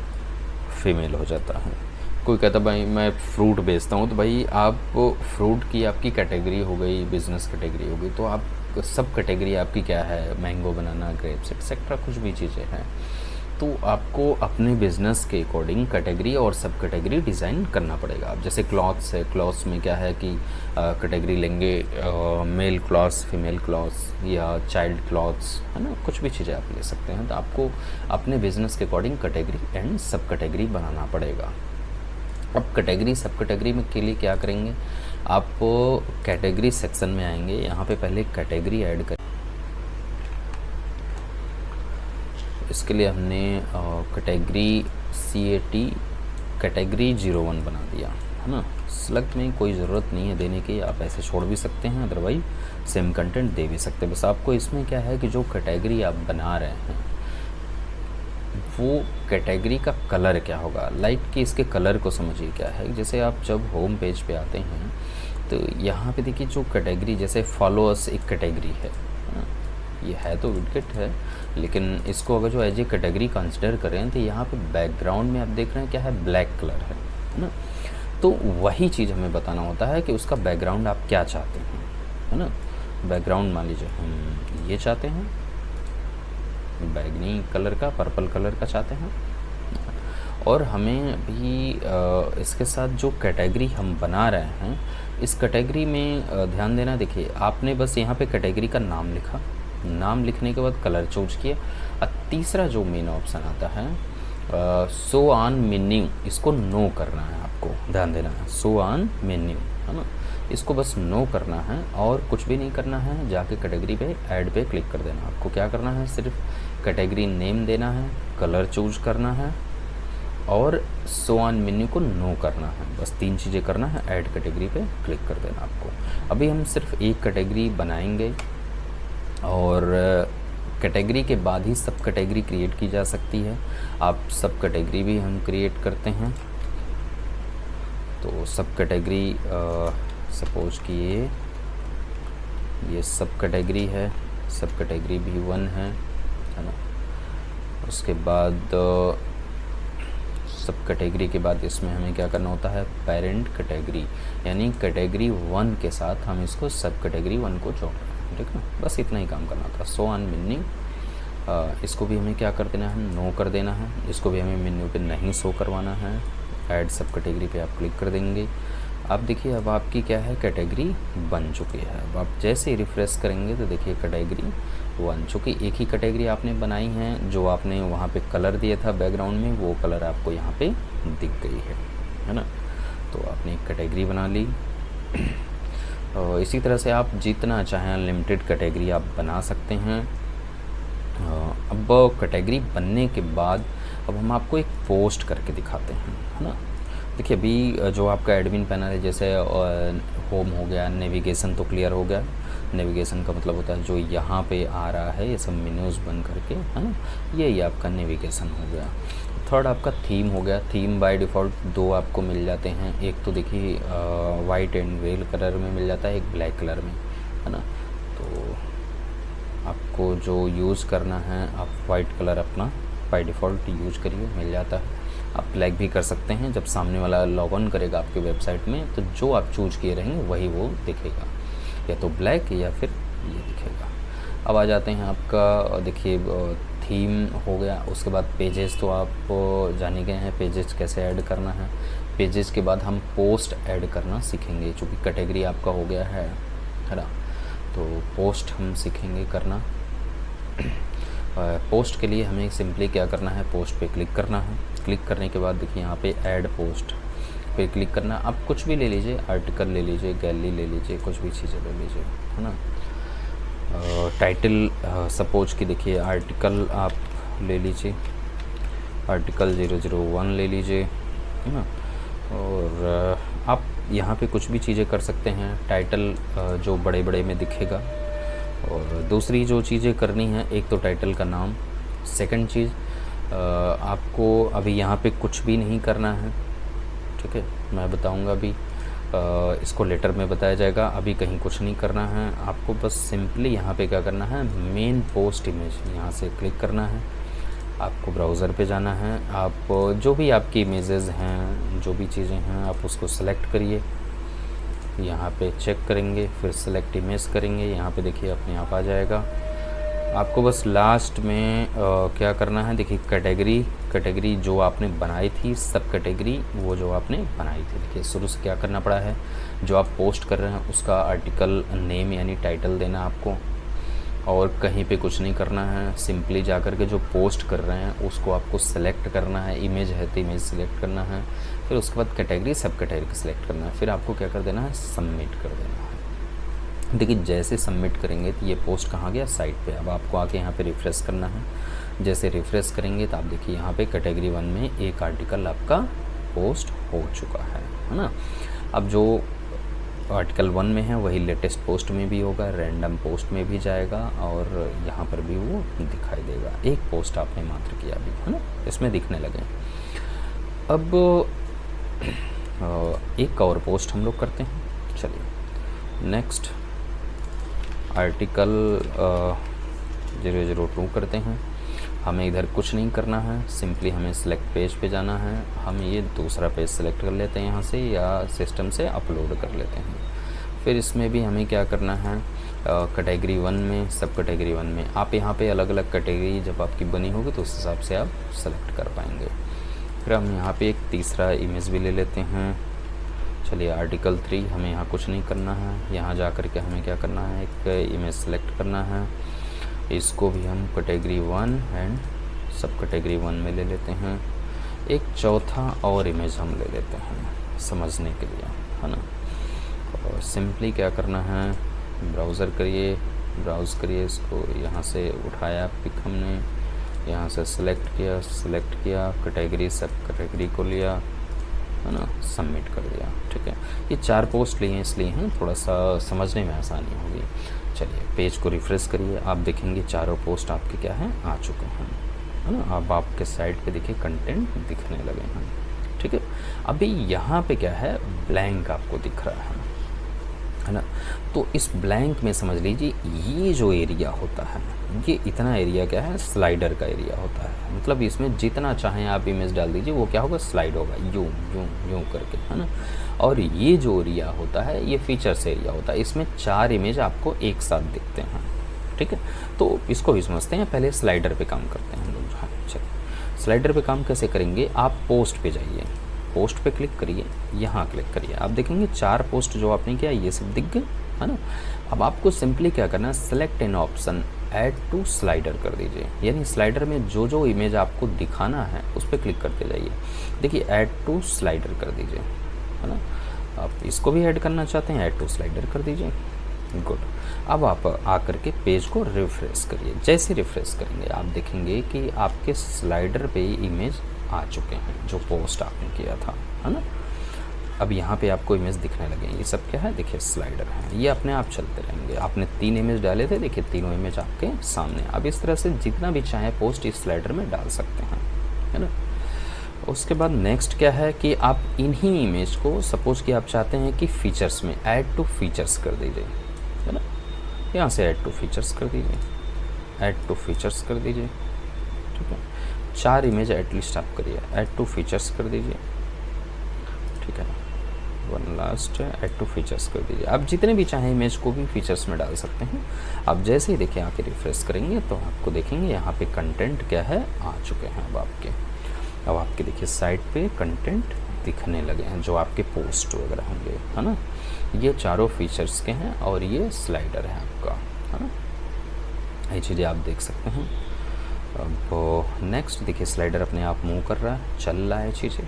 फीमेल हो जाता है। कोई कहता भाई मैं फ्रूट बेचता हूँ, तो भाई आप फ्रूट की आपकी कैटेगरी हो गई, बिज़नेस कैटेगरी हो गई, तो आप सब कैटेगरी आपकी क्या है, मैंगो, बनाना, ग्रेप्स एक्सेट्रा कुछ भी चीज़ें हैं। तो आपको अपने बिज़नेस के अकॉर्डिंग कैटेगरी और सब कैटेगरी डिज़ाइन करना पड़ेगा। अब जैसे क्लॉथ्स है, क्लॉथ्स में क्या है कि कैटेगरी लेंगे मेल क्लॉथ्स, फीमेल क्लॉथ्स या चाइल्ड क्लॉथ्स, है ना, कुछ भी चीज़ें आप ले सकते हैं। तो आपको अपने बिज़नेस के अकॉर्डिंग कैटेगरी एंड सब कैटेगरी बनाना पड़ेगा। अब कैटेगरी सब कैटेगरी में के लिए क्या करेंगे, आप कैटेगरी सेक्शन में आएंगे, यहाँ पे पहले कैटेगरी ऐड करें। इसके लिए हमने कैटेगरी CAT कैटेगरी 01 बना दिया है ना। सेलेक्ट में कोई ज़रूरत नहीं है देने की, आप ऐसे छोड़ भी सकते हैं, अदरवाइज सेम कंटेंट दे भी सकते हैं। बस आपको इसमें क्या है कि जो कैटेगरी आप बना रहे हैं वो कैटेगरी का कलर क्या होगा, लाइट कि इसके कलर को समझिए क्या है। जैसे आप जब होम पेज पे आते हैं तो यहाँ पे देखिए जो कैटेगरी, जैसे फॉलोअर्स एक कैटेगरी है ना, ये है तो विडकेट है, लेकिन इसको अगर जो एज ए कैटेगरी कंसिडर करें तो यहाँ पे बैकग्राउंड में आप देख रहे हैं क्या है, ब्लैक कलर है ना। तो वही चीज़ हमें बताना होता है कि उसका बैकग्राउंड आप क्या चाहते हैं, है ना। बैकग्राउंड मान लीजिए हम ये चाहते हैं, बैगनी कलर का, पर्पल कलर का चाहते हैं। और हमें भी इसके साथ जो कैटेगरी हम बना रहे हैं, इस कैटेगरी में ध्यान देना। देखिए आपने बस यहाँ पे कैटेगरी का नाम लिखा, नाम लिखने के बाद कलर चूज किया, और तीसरा जो मेन ऑप्शन आता है शो ऑन मेन्यू, इसको नो करना है आपको, ध्यान देना है। शो ऑन मेन्यू है ना, इसको बस नो करना है और कुछ भी नहीं करना है। जाके कैटेगरी पे ऐड पे क्लिक कर देना। आपको क्या करना है, सिर्फ कैटेगरी नेम देना है, कलर चूज करना है और शो ऑन मेन्यू को नो करना है। बस 3 चीज़ें करना है, ऐड कैटेगरी पे क्लिक कर देना आपको। अभी हम सिर्फ एक कैटेगरी बनाएंगे और कैटेगरी के बाद ही सब कैटेगरी क्रिएट की जा सकती है। आप सब कैटेगरी भी हम क्रिएट करते हैं। तो सब कैटेगरी सपोज कि ये सब कैटेगरी है, सब कैटेगरी भी 1 है ना। उसके बाद सब कैटेगरी के बाद इसमें हमें क्या करना होता है, पेरेंट कैटेगरी, यानी कैटेगरी 1 के साथ हम इसको सब कैटेगरी 1 को जोड़ रहे हैं, ठीक है। बस इतना ही काम करना था। शो ऑन मेन्यू, इसको भी हमें क्या कर देना है, नो कर देना है। इसको भी हमें मेन्यू पे नहीं शो करवाना है। ऐड सब कैटेगरी पे आप क्लिक कर देंगे। अब देखिए अब आपकी क्या है, कैटेगरी बन चुकी है। अब आप जैसे ही रिफ़्रेश करेंगे तो देखिए कैटेगरी बन चुकी। एक ही कैटेगरी आपने बनाई है, जो आपने वहाँ पे कलर दिया था बैकग्राउंड में, वो कलर आपको यहाँ पे दिख गई है ना। तो आपने एक कैटेगरी बना ली। और इसी तरह से आप जितना चाहें अनलिमिटेड कैटेगरी आप बना सकते हैं। अब कैटेगरी बनने के बाद अब हम आपको एक पोस्ट करके दिखाते हैं, है ना। देखिए अभी जो आपका एडमिन पैनल है, जैसे होम हो गया, नेविगेशन तो क्लियर हो गया। नेविगेशन का मतलब होता है जो यहाँ पे आ रहा है ये सब मेन्यूज़ बन करके, है ना, यही आपका नेविगेशन हो गया। थर्ड आपका थीम हो गया। थीम बाय डिफ़ॉल्ट 2 आपको मिल जाते हैं। एक तो देखिए वाइट एंड ग्रे कलर में मिल जाता है, एक ब्लैक कलर में, है ना। तो आपको जो यूज़ करना है आप वाइट कलर अपना बाय डिफ़ॉल्ट यूज़ करिए, मिल जाता है। आप ब्लैक भी कर सकते हैं, जब सामने वाला लॉग ऑन करेगा आपके वेबसाइट में तो जो आप चूज किए रहेंगे वही वो दिखेगा, या तो ब्लैक या फिर ये दिखेगा। अब आ जाते हैं आपका, देखिए थीम हो गया। उसके बाद पेजेस तो आप जाने गए हैं, पेजेस कैसे ऐड करना है। पेजेस के बाद हम पोस्ट ऐड करना सीखेंगे, चूँकि कैटेगरी आपका हो गया है ना। तो पोस्ट हम सीखेंगे करना। पोस्ट के लिए हमें सिंपली क्या करना है, पोस्ट पे क्लिक करना है। क्लिक करने के बाद देखिए यहाँ पे ऐड पोस्ट पे क्लिक करना। आप कुछ भी ले लीजिए, आर्टिकल ले लीजिए, गैलरी ले लीजिए, कुछ भी चीज़ें ले लीजिए, है ना। टाइटल सपोज कि देखिए आर्टिकल आप ले लीजिए, आर्टिकल 001 ले लीजिए, है ना। और आप यहाँ पे कुछ भी चीज़ें कर सकते हैं। टाइटल जो बड़े बड़े में दिखेगा। और दूसरी जो चीज़ें करनी है, एक तो टाइटल का नाम, सेकंड चीज़ आपको अभी यहाँ पे कुछ भी नहीं करना है, ठीक है। मैं बताऊँगा अभी, इसको लेटर में बताया जाएगा। अभी कहीं कुछ नहीं करना है आपको, बस सिंपली यहाँ पे क्या करना है, मेन पोस्ट इमेज, यहाँ से क्लिक करना है। आपको ब्राउज़र पे जाना है। आप जो भी आपकी इमेजेस हैं, जो भी चीज़ें हैं, आप उसको सेलेक्ट करिए। यहाँ पे चेक करेंगे, फिर सेलेक्ट इमेज करेंगे। यहाँ पे देखिए अपने आप आ जाएगा। आपको बस लास्ट में क्या करना है, देखिए कैटेगरी जो आपने बनाई थी, सब कैटेगरी वो जो आपने बनाई थी, देखिए शुरू से क्या करना पड़ा है, जो आप पोस्ट कर रहे हैं उसका आर्टिकल नेम यानी टाइटल देना आपको। और कहीं पे कुछ नहीं करना है, सिंपली जा कर के जो पोस्ट कर रहे हैं उसको आपको सेलेक्ट करना है, इमेज है तो इमेज सेलेक्ट करना है, फिर उसके बाद कैटेगरी सब कैटेगरी सेलेक्ट करना है, फिर आपको क्या कर देना है, सबमिट कर देना है। देखिए जैसे सबमिट करेंगे तो ये पोस्ट कहाँ गया, साइट पे। अब आपको आके यहाँ पे रिफ़्रेश करना है। जैसे रिफ़्रेश करेंगे तो आप देखिए यहाँ पे कैटेगरी 1 में एक आर्टिकल आपका पोस्ट हो चुका है ना। अब जो आर्टिकल 1 में है वही लेटेस्ट पोस्ट में भी होगा, रैंडम पोस्ट में भी जाएगा और यहाँ पर भी वो दिखाई देगा। एक पोस्ट आपने मात्र किया अभी, है ना, इसमें दिखने लगे। अब एक और पोस्ट हम लोग करते हैं। चलिए नेक्स्ट आर्टिकल 002 करते हैं। हमें इधर कुछ नहीं करना है, सिंपली हमें सेलेक्ट पेज पे जाना है। हम ये दूसरा पेज सेलेक्ट कर लेते हैं यहाँ से या सिस्टम से अपलोड कर लेते हैं। फिर इसमें भी हमें क्या करना है, कैटेगरी 1 में, सब कैटेगरी 1 में आप यहाँ पे अलग अलग कैटेगरी जब आपकी बनी होगी तो उस हिसाब से आप सेलेक्ट कर पाएंगे। फिर हम यहाँ पे एक तीसरा इमेज भी ले लेते हैं। चलिए आर्टिकल 3, हमें यहाँ कुछ नहीं करना है। यहाँ जा कर के हमें क्या करना है, एक इमेज सेलेक्ट करना है। इसको भी हम कैटेगरी 1 एंड सब कैटेगरी 1 में ले लेते हैं। एक चौथा और इमेज हम ले लेते हैं समझने के लिए, है ना। और सिंपली क्या करना है, ब्राउज़र करिए, ब्राउज़ करिए, इसको यहाँ से उठाया पिक हमने, यहाँ से सेलेक्ट किया कैटेगरी, सब कैटेगरी को लिया, है ना, सबमिट कर दिया। ठीक है, ये 4 पोस्ट लिए इसलिए हैं थोड़ा सा समझने में आसानी होगी। चलिए पेज को रिफ़्रेश करिए, आप देखेंगे चारों पोस्ट आपके क्या हैं, आ चुके हैं, है ना। अब आपके साइट पे देखिए कंटेंट दिखने लगे हैं। ठीक है, अभी यहाँ पे क्या है, ब्लैंक आपको दिख रहा है ना। तो इस ब्लैंक में समझ लीजिए ये जो एरिया होता है, ये इतना एरिया क्या है, स्लाइडर का एरिया होता है। मतलब इसमें जितना चाहें आप इमेज डाल दीजिए, वो क्या होगा, स्लाइड होगा यूं यूं यूं करके, है ना। और ये जो एरिया होता है ये फीचर्स एरिया होता है, इसमें 4 इमेज आपको एक साथ दिखते हैं। ठीक है, तो इसको भी समझते हैं, पहले स्लाइडर पे काम करते हैं हम लोग। हाँ चलिए, स्लाइडर पे काम कैसे करेंगे, आप पोस्ट पे जाइए, पोस्ट पे क्लिक करिए, यहाँ क्लिक करिए, आप देखेंगे 4 पोस्ट जो आपने किया ये सब दिख गए, है ना। अब आपको सिंपली क्या करना है, select an option, add to slider कर दीजिए। यानी स्लाइडर में जो जो इमेज आपको दिखाना है उस पर क्लिक करते जाइए। देखिए ऐड टू स्लाइडर कर दीजिए, है ना। आप इसको भी ऐड करना चाहते हैं, ऐड टू स्लाइडर कर दीजिए। गुड, अब आप आकर के पेज को रिफ्रेश करिए। जैसे रिफ्रेश करेंगे आप देखेंगे कि आपके स्लाइडर पे इमेज आ चुके हैं जो पोस्ट आपने किया था, है ना। अब यहाँ पे आपको इमेज दिखने लगे, ये सब क्या है, देखिए स्लाइडर है, ये अपने आप चलते रहेंगे। आपने 3 इमेज डाले थे, देखिए तीनों इमेज आपके सामने। अब इस तरह से जितना भी चाहे पोस्ट इस स्लाइडर में डाल सकते हैं, है ना। उसके बाद नेक्स्ट क्या है कि आप इन्हीं इमेज को, सपोज कि आप चाहते हैं कि फीचर्स में ऐड टू फीचर्स कर दीजिए, है ना। यहाँ से ऐड टू फीचर्स कर दीजिए, ऐड टू फीचर्स कर दीजिए। ठीक है, 4 इमेज एटलीस्ट आप करिए, ऐड टू फीचर्स कर दीजिए। ठीक है, 1 लास्ट ऐड टू फीचर्स कर दीजिए। आप जितने भी चाहें इमेज को भी फीचर्स में डाल सकते हैं। आप जैसे ही देखिए आके रिफ्रेश करेंगे तो आपको देखेंगे यहाँ पे कंटेंट क्या है, आ चुके हैं अब आपके देखिए साइट पे कंटेंट दिखने लगे हैं जो आपके पोस्ट वगैरह होंगे, है ना। ये चारों फीचर्स के हैं और ये स्लाइडर है आपका, है ना। ये चीज़ें आप देख सकते हैं। अब नेक्स्ट देखिए स्लाइडर अपने आप मूव कर रहा है, चल रहा है चीज़ें,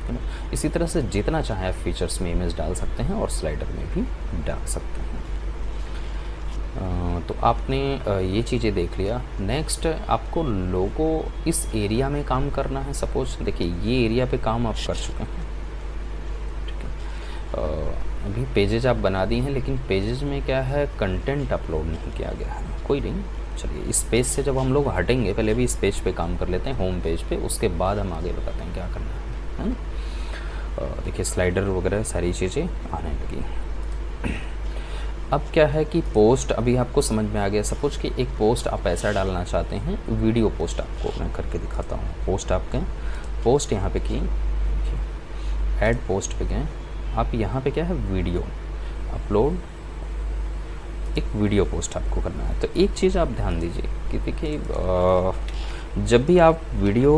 है ना। इसी तरह से जितना चाहे आप फीचर्स में इमेज डाल सकते हैं और स्लाइडर में भी डाल सकते हैं। तो आपने ये चीज़ें देख लिया। नेक्स्ट आपको लोगो इस एरिया में काम करना है। सपोज देखिए ये एरिया पे काम आप कर चुके हैं, ठीक है। अभी पेजेज आप बना दिए हैं, लेकिन पेजेज में क्या है, कंटेंट अपलोड नहीं किया गया है। कोई नहीं, चलिए इस पेज से जब हम लोग हटेंगे, पहले भी इस पेज पे काम कर लेते हैं, होम पेज पे, उसके बाद हम आगे बताते हैं क्या करना है ना। देखिए स्लाइडर वगैरह सारी चीज़ें आने लगी। अब क्या है कि पोस्ट अभी आपको समझ में आ गया। सपोज कि एक पोस्ट आप ऐसा डालना चाहते हैं, वीडियो पोस्ट आपको मैं करके दिखाता हूँ। पोस्ट आपके पोस्ट यहाँ पे की, ऐड पोस्ट पे गए, आप यहाँ पे क्या है, वीडियो अपलोड, एक वीडियो पोस्ट आपको करना है। तो एक चीज़ आप ध्यान दीजिए कि देखिए जब भी आप वीडियो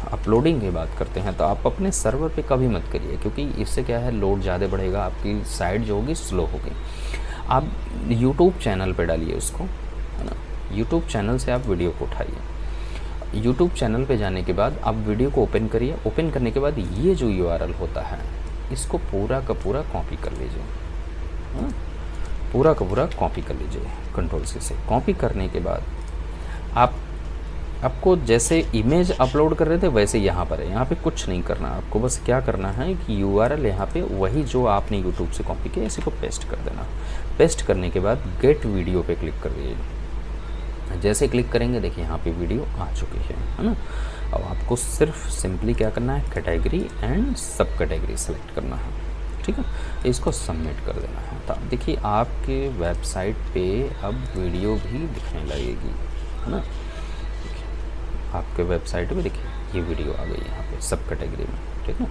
अपलोडिंग की बात करते हैं तो आप अपने सर्वर पे कभी मत करिए, क्योंकि इससे क्या है, लोड ज़्यादा बढ़ेगा, आपकी साइट जो होगी स्लो होगी। आप यूट्यूब चैनल पे डालिए उसको, है ना। यूट्यूब चैनल से आप वीडियो को उठाइए। यूट्यूब चैनल पे जाने के बाद आप वीडियो को ओपन करिए। ओपन करने के बाद ये जो URL होता है इसको पूरा का पूरा कॉपी कर लीजिए, है ना। पूरा का पूरा कॉपी कर लीजिए Ctrl+C से। कॉपी करने के बाद आपको जैसे इमेज अपलोड कर रहे थे वैसे यहाँ पर है। यहाँ पे कुछ नहीं करना, आपको बस क्या करना है कि URL यहाँ पे वही जो आपने यूट्यूब से कॉपी किया इसी को पेस्ट कर देना। पेस्ट करने के बाद गेट वीडियो पे क्लिक कर दीजिए। जैसे क्लिक करेंगे देखिए यहाँ पे वीडियो आ चुकी है ना। अब आपको सिर्फ सिंपली क्या करना है, कैटेगरी एंड सब कैटेगरी सेलेक्ट करना है, ठीक है। इसको सबमिट कर देना है। तो देखिए आपके वेबसाइट पे अब वीडियो भी दिखने लगेगी, है ना। आपके वेबसाइट पे देखिए ये वीडियो आ गई यहाँ पे सब कैटेगरी में, ठीक है।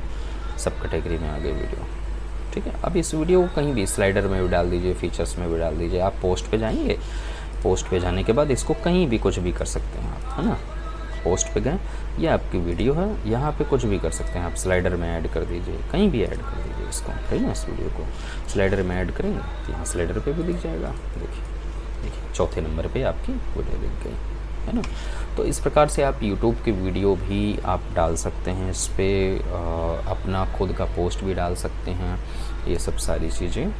सब कैटेगरी में आ गई वीडियो, ठीक है। अब इस वीडियो को कहीं भी स्लाइडर में भी डाल दीजिए, फीचर्स में भी डाल दीजिए। आप पोस्ट पे जाएंगे, पोस्ट पे जाने के बाद इसको कहीं भी कुछ भी कर सकते हैं आप, है ना। पोस्ट पे गए, ये आपकी वीडियो है, यहाँ पे कुछ भी कर सकते हैं आप। स्लाइडर में ऐड कर दीजिए, कहीं भी ऐड कर दीजिए इसको, है ना। इस वीडियो को स्लाइडर में ऐड करेंगे तो यहाँ स्लाइडर पे भी दिख जाएगा। देखिए चौथे नंबर पे आपकी वीडियो दिख गई, है ना। तो इस प्रकार से आप YouTube की वीडियो भी आप डाल सकते हैं, इस पर अपना खुद का पोस्ट भी डाल सकते हैं। ये सब सारी चीज़ें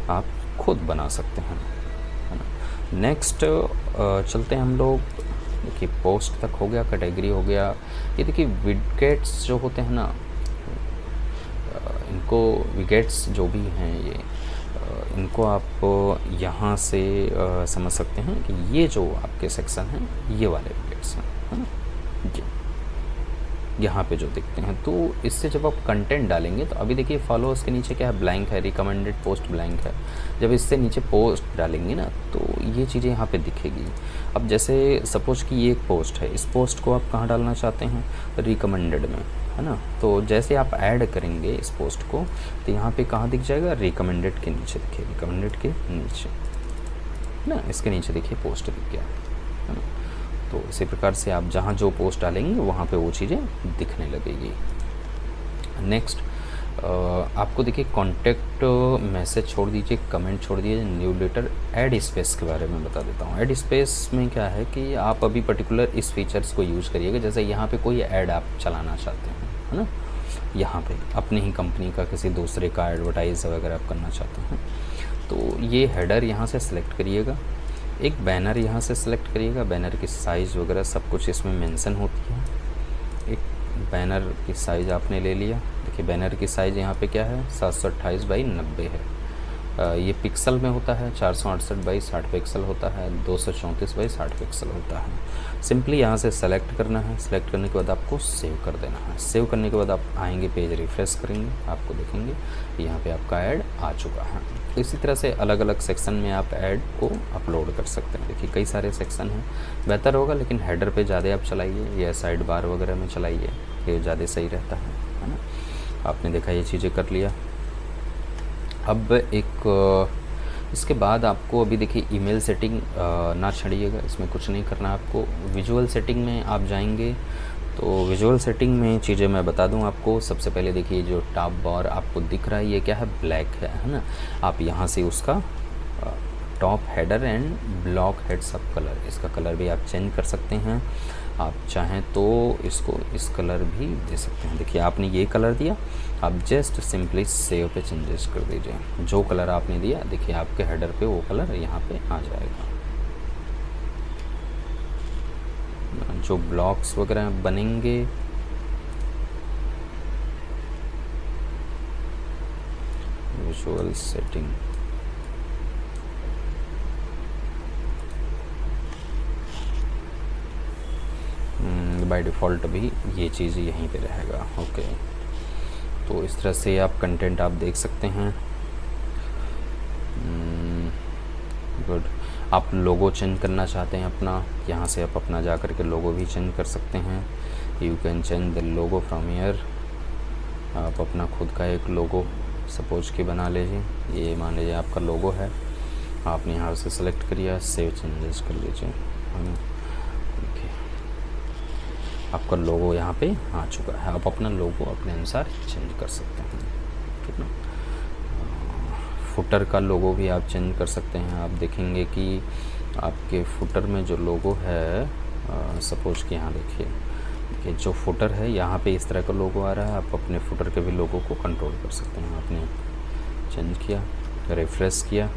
आप खुद बना सकते हैं, है ना। नेक्स्ट चलते हैं हम लोग। देखिए पोस्ट तक हो गया, कैटेगरी हो गया। ये देखिए विडगेट्स जो होते हैं ना, इनको विडगेट्स जो भी हैं ये इनको आप यहाँ से समझ सकते हैं कि ये जो आपके सेक्शन हैं ये वाले विडगेट्स हैं, है ना। ये यहाँ पे जो दिखते हैं, तो इससे जब आप कंटेंट डालेंगे तो अभी देखिए फॉलोअर्स के नीचे क्या है, ब्लैंक है। रिकमेंडेड पोस्ट ब्लैंक है। जब इससे नीचे पोस्ट डालेंगे ना तो ये चीज़ें यहाँ पे दिखेगी। अब जैसे सपोज कि ये एक पोस्ट है, इस पोस्ट को आप कहाँ डालना चाहते हैं, रिकमेंडेड में, है ना। तो जैसे आप ऐड करेंगे इस पोस्ट को तो यहाँ पे कहाँ दिख जाएगा, रिकमेंडेड के नीचे देखिए, रिकमेंडेड के नीचे ना, इसके नीचे देखिए पोस्ट दिख गया, है ना। तो इसी प्रकार से आप जहाँ जो पोस्ट डालेंगे वहाँ पे वो चीज़ें दिखने लगेगी। नेक्स्ट आपको देखिए कॉन्टेक्ट मैसेज छोड़ दीजिए, कमेंट छोड़ दीजिए, न्यूज़लेटर, ऐड स्पेस के बारे में बता देता हूँ। ऐड स्पेस में क्या है कि आप अभी पर्टिकुलर इस फीचर्स को यूज़ करिएगा। जैसे यहाँ पे कोई ऐड आप चलाना चाहते हैं, है ना, यहाँ पे अपनी ही कंपनी का किसी दूसरे का एडवर्टाइज वगैरह आप करना चाहते हैं तो ये हेडर यहाँ से सिलेक्ट करिएगा। एक बैनर यहाँ से सिलेक्ट करिएगा। बैनर की साइज़ वगैरह सब कुछ इसमें मेंशन होती है। एक बैनर की साइज़ आपने ले लिया। देखिए बैनर की साइज़ यहाँ पे क्या है, 728x90 है। ये पिक्सल में होता है। 468x60 पिक्सल होता है। 234x60 पिक्सल होता है। सिंपली यहाँ से सेलेक्ट करना है। सेलेक्ट करने के बाद आपको सेव कर देना है। सेव करने के बाद आप आएंगे, पेज रिफ्रेश करेंगे, आपको देखेंगे यहाँ पे आपका ऐड आ चुका है। इसी तरह से अलग अलग सेक्शन में आप ऐड को अपलोड कर सकते हैं। देखिए कई सारे सेक्शन हैं, बेहतर होगा लेकिन हेडर पे ज़्यादा आप चलाइए या साइड बार वगैरह में चलाइए, ये ज़्यादा सही रहता है ना। आपने देखा ये चीज़ें कर लिया। अब एक इसके बाद आपको अभी देखिए ईमेल सेटिंग ना छड़िएगा, इसमें कुछ नहीं करना आपको। विजुअल सेटिंग में आप जाएंगे तो विजुअल सेटिंग में चीज़ें मैं बता दूं आपको। सबसे पहले देखिए जो टॉप बार आपको दिख रहा है ये क्या है, ब्लैक है ना। आप यहाँ से उसका top header and block heads up colour, इसका कलर भी आप चेंज कर सकते हैं। आप चाहें तो इसको इस कलर भी दे सकते हैं। देखिए आपने ये कलर दिया, आप जस्ट सिंपली सेव पे चेंजेस कर दीजिए। जो कलर आपने दिया देखिए आपके हेडर पे वो कलर यहाँ पे आ जाएगा। जो ब्लॉक्स वगैरह बनेंगे विजुअल सेटिंग, बाय डिफ़ॉल्ट भी ये चीज़ यहीं पे रहेगा। ओके, तो इस तरह से आप कंटेंट आप देख सकते हैं। गुड। आप लोगो चेंज करना चाहते हैं अपना, यहाँ से आप अपना जा कर के लोगो भी चेंज कर सकते हैं। You can change the logo from here. आप अपना खुद का एक लोगो सपोज कि बना लीजिए। ये मान लीजिए आपका लोगो है, आपने यहाँ से सेलेक्ट करिए, सेव चेंजेस कर लीजिए। आपका लोगो यहाँ पे आ चुका है। आप अपना लोगो अपने अनुसार चेंज कर सकते हैं, ठीक ना। फुटर का लोगो भी आप चेंज कर सकते हैं। आप देखेंगे कि आपके फुटर में जो लोगो है, सपोज कि यहाँ देखिए कि जो फुटर है यहाँ पे इस तरह का लोगो आ रहा है। आप अपने फुटर के भी लोगो को कंट्रोल कर सकते हैं। आपने चेंज किया, रिफ्रेश किया,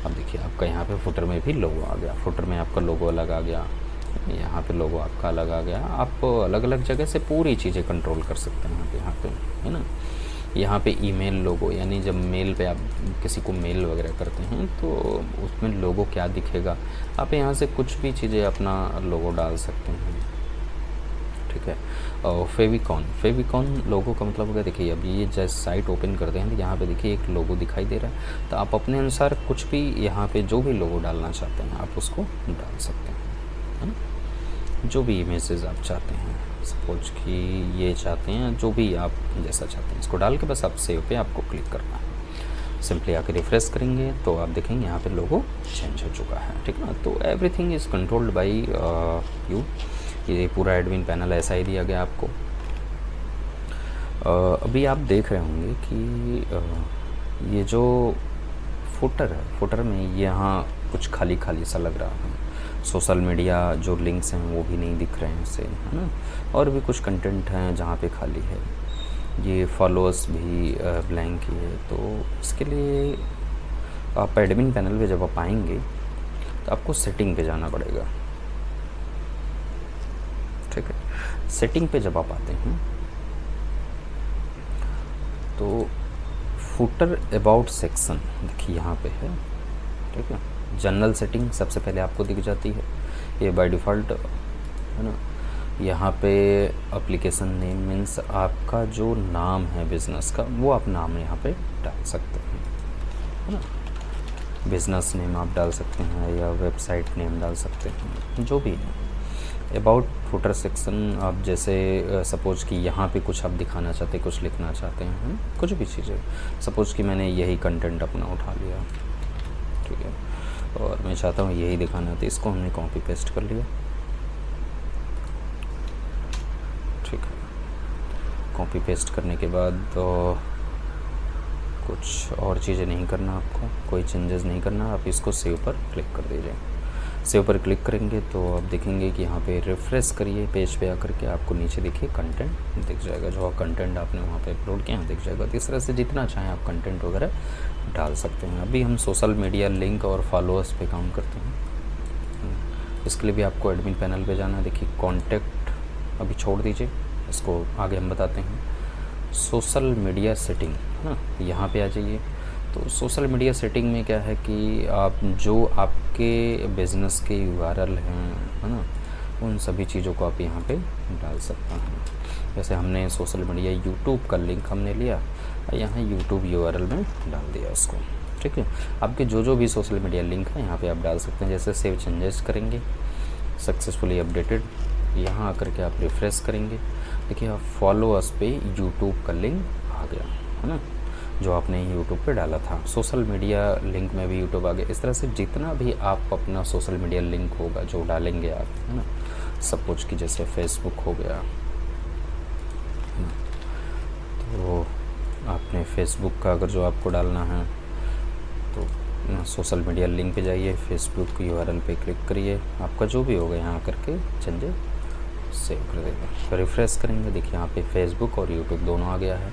अब देखिए आपका यहाँ पे फुटर में भी लोगो आ गया। फुटर में आपका लोगो अलग आ गया, यहाँ पे लोगो आपका अलग आ गया। आप अलग अलग जगह से पूरी चीज़ें कंट्रोल कर सकते हैं यहाँ पे, है ना। यहाँ पे ईमेल लोगो, यानी जब मेल पे आप किसी को मेल वगैरह करते हैं तो उसमें लोगो क्या दिखेगा, आप यहाँ से कुछ भी चीज़ें अपना लोगो डाल सकते हैं, ठीक है। और फेविकॉन लोगो का मतलब होगा, देखिए अब ये जैसे साइट ओपन करते हैं तो यहाँ पे देखिए एक लोगो दिखाई दे रहा है। तो आप अपने अनुसार कुछ भी यहाँ पे जो भी लोगो डालना चाहते हैं आप उसको डाल सकते हैं, है ना। जो भी इमेजेस आप चाहते हैं, सपोज कि ये चाहते हैं, जो भी आप जैसा चाहते हैं इसको डाल के बस आप सेव पे आपको क्लिक करना है। सिंपली आके रिफ्रेश करेंगे तो आप देखेंगे यहाँ पे लोगो चेंज हो चुका है, ठीक ना। तो everything is controlled by you. ये पूरा एडमिन पैनल ऐसा ही दिया गया आपको। अभी आप देख रहे होंगे कि ये जो फुटर है, फुटर में यहाँ कुछ खाली खाली सा लग रहा है। सोशल मीडिया जो लिंक्स हैं वो भी नहीं दिख रहे हैं इससे, है ना। और भी कुछ कंटेंट हैं जहाँ पे खाली है। ये फॉलोअर्स भी ब्लैंक ही है। तो इसके लिए आप एडमिन पैनल पे जब आप आएंगे तो आपको सेटिंग पे जाना पड़ेगा, ठीक है। सेटिंग पे जब आप आते हैं तो फुटर अबाउट सेक्शन देखिए यहाँ पे है, ठीक है। जनरल सेटिंग सबसे पहले आपको दिख जाती है, ये बाय डिफ़ॉल्ट, है ना। यहाँ पे एप्लीकेशन नेम मीन्स आपका जो नाम है बिज़नेस का वो आप नाम यहाँ पे डाल सकते हैं, है ना। बिज़नेस नेम आप डाल सकते हैं या वेबसाइट नेम डाल सकते हैं, जो भी है। अबाउट फुटर सेक्शन आप जैसे सपोज़ कि यहाँ पे कुछ आप दिखाना चाहते हैं, कुछ लिखना चाहते हैं, कुछ भी चीज़ें। सपोज़ कि मैंने यही कंटेंट अपना उठा लिया, ठीक है, और मैं चाहता हूँ यही दिखाना, तो इसको हमने कॉपी पेस्ट कर लिया, ठीक है। कॉपी पेस्ट करने के बाद तो कुछ और चीज़ें नहीं करना, आपको कोई चेंजेस नहीं करना। आप इसको सेव पर क्लिक कर दीजिए। सेव पर क्लिक करेंगे तो आप देखेंगे कि यहाँ पे रिफ़्रेश करिए पेज पे आकर के, आपको नीचे देखिए कंटेंट दिख जाएगा। जो कंटेंट आपने वहाँ पे अपलोड किया दिख जाएगा। तो इस तरह से जितना चाहें आप कंटेंट वगैरह डाल सकते हैं। अभी हम सोशल मीडिया लिंक और फॉलोअर्स पे काम करते हैं। इसके लिए भी आपको एडमिन पैनल पे जाना है। देखिए कॉन्टैक्ट अभी छोड़ दीजिए, इसको आगे हम बताते हैं। सोशल मीडिया सेटिंग, है ना, यहाँ पे आ जाइए। तो सोशल मीडिया सेटिंग में क्या है कि आप जो आपके बिज़नेस के URL हैं, है ना, उन सभी चीज़ों को आप यहाँ पे डाल सकते हैं। जैसे हमने सोशल मीडिया यूट्यूब का लिंक हमने लिया और यहाँ यूट्यूब URL में डाल दिया उसको, ठीक है। आपके जो भी सोशल मीडिया लिंक है यहाँ पे आप डाल सकते हैं। जैसे सेव चेंजेस करेंगे, सक्सेसफुली अपडेटेड, यहाँ आकर के आप रिफ़्रेश करेंगे, देखिए आप फॉलोअर्स पे यूट्यूब का लिंक आ गया, है ना, जो आपने यूट्यूब पे डाला था। सोशल मीडिया लिंक में भी यूट्यूब आ गया। इस तरह से जितना भी आप अपना सोशल मीडिया लिंक होगा जो डालेंगे आप, है ना, सपोज कि जैसे फेसबुक हो गया, है ना, तो आपने फेसबुक का अगर जो आपको डालना है तो सोशल मीडिया लिंक पे जाइए, फेसबुक URL पे क्लिक करिए, आपका जो भी होगा यहाँ करके चेंजेस सेव कर देगा। रिफ़्रेश करेंगे, देखिए यहाँ पे फेसबुक और यूट्यूब दोनों आ गया है।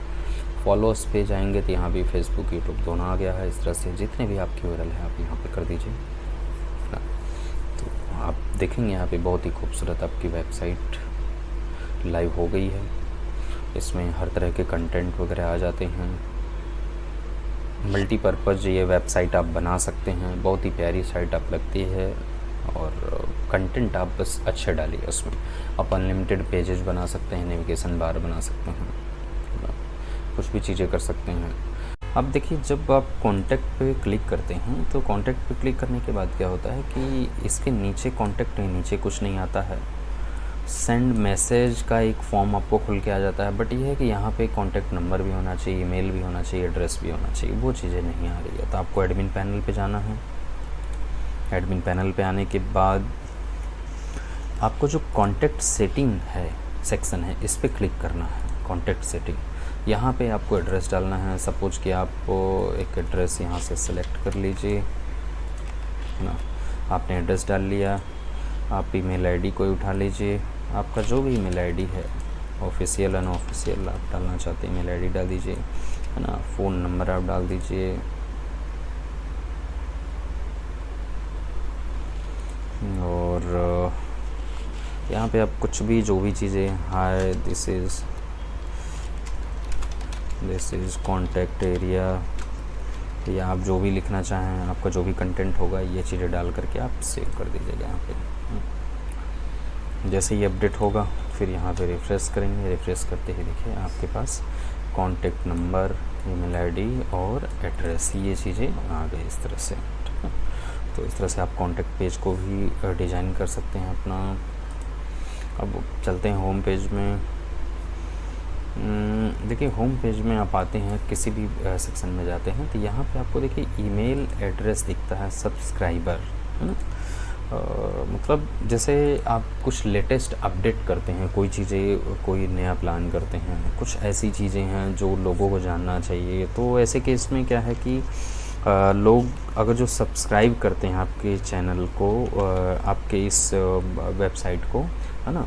फॉलोअर्स पे जाएंगे तो यहाँ भी फेसबुक यूट्यूब दोनों आ गया है। इस तरह से जितने भी आपके URL है आप यहाँ पे कर दीजिए। तो आप देखेंगे यहाँ पे बहुत ही खूबसूरत आपकी वेबसाइट लाइव हो गई है। इसमें हर तरह के कंटेंट वगैरह आ जाते हैं। मल्टीपर्पज़ ये वेबसाइट आप बना सकते हैं। बहुत ही प्यारी साइट आप लगती है और कंटेंट आप बस अच्छे डालिए उसमें। आप अनलिमिटेड पेजेस बना सकते हैं, नेविगेशन बार बना सकते हैं, कुछ भी चीज़ें कर सकते हैं। अब देखिए जब आप कॉन्टैक्ट पे क्लिक करते हैं तो कॉन्टैक्ट पे क्लिक करने के बाद क्या होता है कि इसके नीचे कॉन्टैक्ट के नीचे कुछ नहीं आता है। सेंड मैसेज का एक फॉर्म आपको खुल के आ जाता है, बट ये है कि यहाँ पे कॉन्टैक्ट नंबर भी होना चाहिए, ईमेल भी होना चाहिए, एड्रेस भी होना चाहिए, वो चीज़ें नहीं आ रही है। तो आपको एडमिन पैनल पे जाना है। एडमिन पैनल पे आने के बाद आपको जो कॉन्टैक्ट सेटिंग है सेक्शन है, इस पर क्लिक करना है। कॉन्टैक्ट सेटिंग, यहाँ पे आपको एड्रेस डालना है। सपोज कि आप एक एड्रेस यहाँ से सेलेक्ट कर लीजिए, है ना। आपने एड्रेस डाल लिया। आप ईमेल आईडी कोई उठा लीजिए, आपका जो भी ईमेल आईडी है, ऑफिशियल अनऑफिशियल आप डालना चाहते हैं ईमेल आईडी डाल दीजिए, है ना। फ़ोन नंबर आप डाल दीजिए, और यहाँ पे आप कुछ भी जो भी चीज़ें, hi this is contact area, या आप जो भी लिखना चाहें, आपका जो भी कंटेंट होगा, ये चीज़ें डाल करके आप सेव कर दीजिएगा यहाँ पे। जैसे ही अपडेट होगा फिर यहाँ पे रिफ़्रेश करेंगे। रिफ़्रेश करते ही देखिए आपके पास कॉन्टैक्ट नंबर, ईमेल आईडी और एड्रेस, ये चीज़ें आ गई इस तरह से, ठीक है। तो इस तरह से आप कॉन्टैक्ट पेज को भी डिज़ाइन कर सकते हैं अपना। अब चलते हैं होम पेज में। देखिए होम पेज में आप आते हैं, किसी भी सेक्शन में जाते हैं तो यहाँ पे आपको देखिए ईमेल एड्रेस दिखता है, सब्सक्राइबर, है ना। मतलब जैसे आप कुछ लेटेस्ट अपडेट करते हैं, कोई चीज़ें, कोई नया प्लान करते हैं, कुछ ऐसी चीज़ें हैं जो लोगों को जानना चाहिए, तो ऐसे केस में क्या है कि लोग अगर जो सब्सक्राइब करते हैं आपके चैनल को, आपके इस वेबसाइट को, है ना,